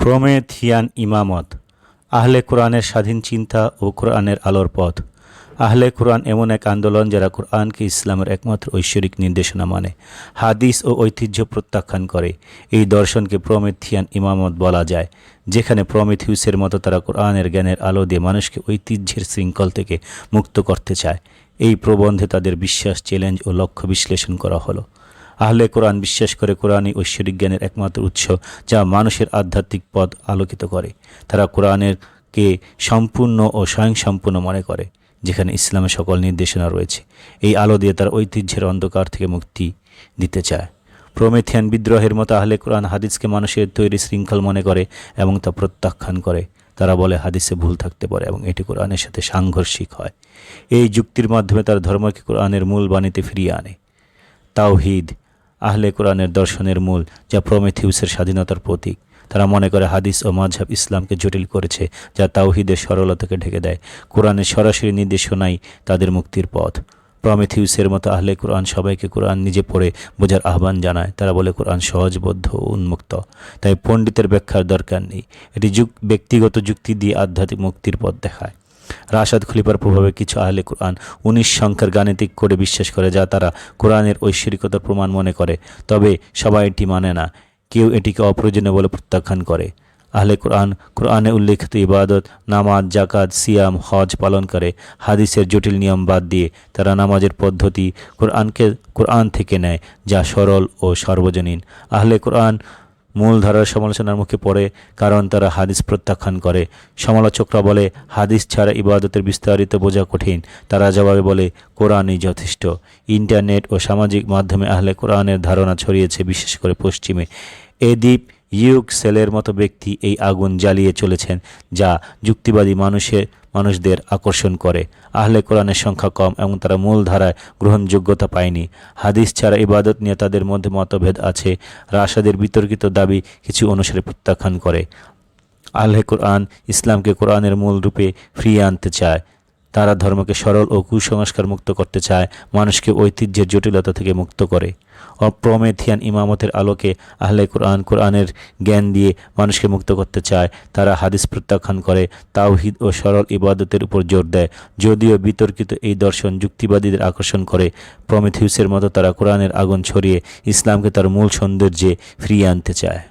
প্রমেথিয়ান ইমামত, আহলে কোরআনের স্বাধীন চিন্তা ও কোরআনের আলোর পথ। আহলে কোরআন এমন এক আন্দোলন যারা কোরআনকে ইসলামের একমাত্র ঐশ্বরিক নির্দেশনা মানে, হাদিস ও ঐতিহ্য প্রত্যাখ্যান করে। এই দর্শনকে প্রমেথিয়ান ইমামত বলা যায়, যেখানে প্রমেথিউসের মতো তারা কোরআনের জ্ঞানের আলো দিয়ে মানুষকে ঐতিহ্যের শৃঙ্খল থেকে মুক্ত করতে চায়। এই প্রবন্ধে তাদের বিশ্বাস, চ্যালেঞ্জ ও লক্ষ্য বিশ্লেষণ করা হলো। আহলে কোরআন বিশ্বাস করে কোরআনই ঐশ্বরিক জ্ঞানের একমাত্র উৎস, যা মানুষের আধ্যাত্মিক পথ আলোকিত করে। তারা কোরআনেরকে সম্পূর্ণ ও স্বয়ংসম্পূর্ণ মনে করে, যেখানে ইসলামের সকল নির্দেশনা রয়েছে। এই আলো দিয়ে তার ঐতিহ্যের অন্ধকার থেকে মুক্তি দিতে চায়। প্রমেথিয়ান বিদ্রোহের মতো আহলে কোরআন হাদিসকে মানুষের তৈরি শৃঙ্খল মনে করে এবং তা প্রত্যাখ্যান করে। তারা বলে হাদিসে ভুল থাকতে পারে এবং এটি কোরআনের সাথে সাংঘর্ষিক হয়। এই যুক্তির মাধ্যমে তার ধর্মকে কোরআনের মূল বাণীতে ফিরিয়ে আনে। তাওহীদ আহলে কোরআনের দর্শনের মূল, যা প্রমেথিউসের স্বাধীনতার প্রতীক। তারা মনে করে হাদিস ও মাযহাব ইসলামকে জটিল করেছে, যা তাওহীদের সরলতাকে ঢেকে দেয়। কোরআনের সরাসরি নির্দেশনাই তাদের মুক্তির পথ। প্রমেথিউসের মতো আহলে কোরআন সবাইকে কোরআন নিজে পড়ে বোঝার আহ্বান জানায়। তারা বলে কোরআন সহজবোধ্য ও উন্মুক্ত, তাই পণ্ডিতের ব্যাখ্যার দরকার নেই। এটি ব্যক্তিগত যুক্তি দিয়ে আধ্যাত্মিক মুক্তির পথ দেখায়। রাশাদ খলিফার প্রভাবে কিছু আহলে কোরআন 19 সংখ্যার গাণিতিক কোডে বিশ্বাস করে, যা তারা কোরআনের ঐশ্বরিকতার প্রমাণ মনে করে। তবে সবাই এটি মানে না, কেউ এটিকে অপ্রয়োজনীয় বলে প্রত্যাখ্যান করে। আহলে কোরআন কোরআনে উল্লেখিত ইবাদত, নামাজ, জাকাত, সিয়াম, হজ পালন করে। হাদিসের জটিল নিয়ম বাদ দিয়ে তারা নামাজের পদ্ধতি কোরআন থেকে নেয়, যা সরল ও সার্বজনীন। আহলে কোরআন মূলধারার সমালোচনার মুখে পড়ে, কারণ তারা হাদিস প্রত্যাখ্যান করে। সমালোচকরা বলে হাদিস ছাড়া ইবাদতের বিস্তারিত বোঝা কঠিন। তারা জবাবে বলে কোরআনই যথেষ্ট। ইন্টারনেট ও সামাজিক মাধ্যমে আহলে কোরআনের ধারণা ছড়িয়েছে, বিশেষ করে পশ্চিমে। এদিপ ইউকসেলের মতো ব্যক্তি এই আগুন জ্বালিয়ে চলেছেন, যা যুক্তিবাদী মানুষদের আকর্ষণ করে। আহলে কোরআনের সংখ্যা কম এবং তারা মূল ধারায় গ্রহণযোগ্যতা পায়নি। হাদিস ছাড়া ইবাদত নিয়ে তাদের মধ্যে মতভেদ আছে। রাশাদের বিতর্কিত দাবি কিছু অনুসারে প্রত্যাখ্যান করে। আহলে কোরআন ইসলামকে কোরআনের মূল রূপে ফিরিয়ে আনতে চায়। তারা ধর্মকে সরল ও কুসংস্কার মুক্ত করতে চায়, মানুষকে ঐতিহ্যের জটিলতা থেকে মুক্ত করে। প্রমেথিয়ান ইমামতের আলোকে আহলে কোরআন কোরআনের জ্ঞান দিয়ে মানুষকে মুক্ত করতে চায়। তারা হাদিস প্রত্যাখ্যান করে, তাওহীদ ও সরল ইবাদতের উপর জোর দেয়। যদিও বিতর্কিত এই দর্শন যুক্তিবাদীদের আকর্ষণ করে, প্রমেথিউসের মতো তারা কোরআনের আগুন ছড়িয়ে ইসলামকে তার মূল সৌন্দর্যে ফিরিয়ে আনতে চায়।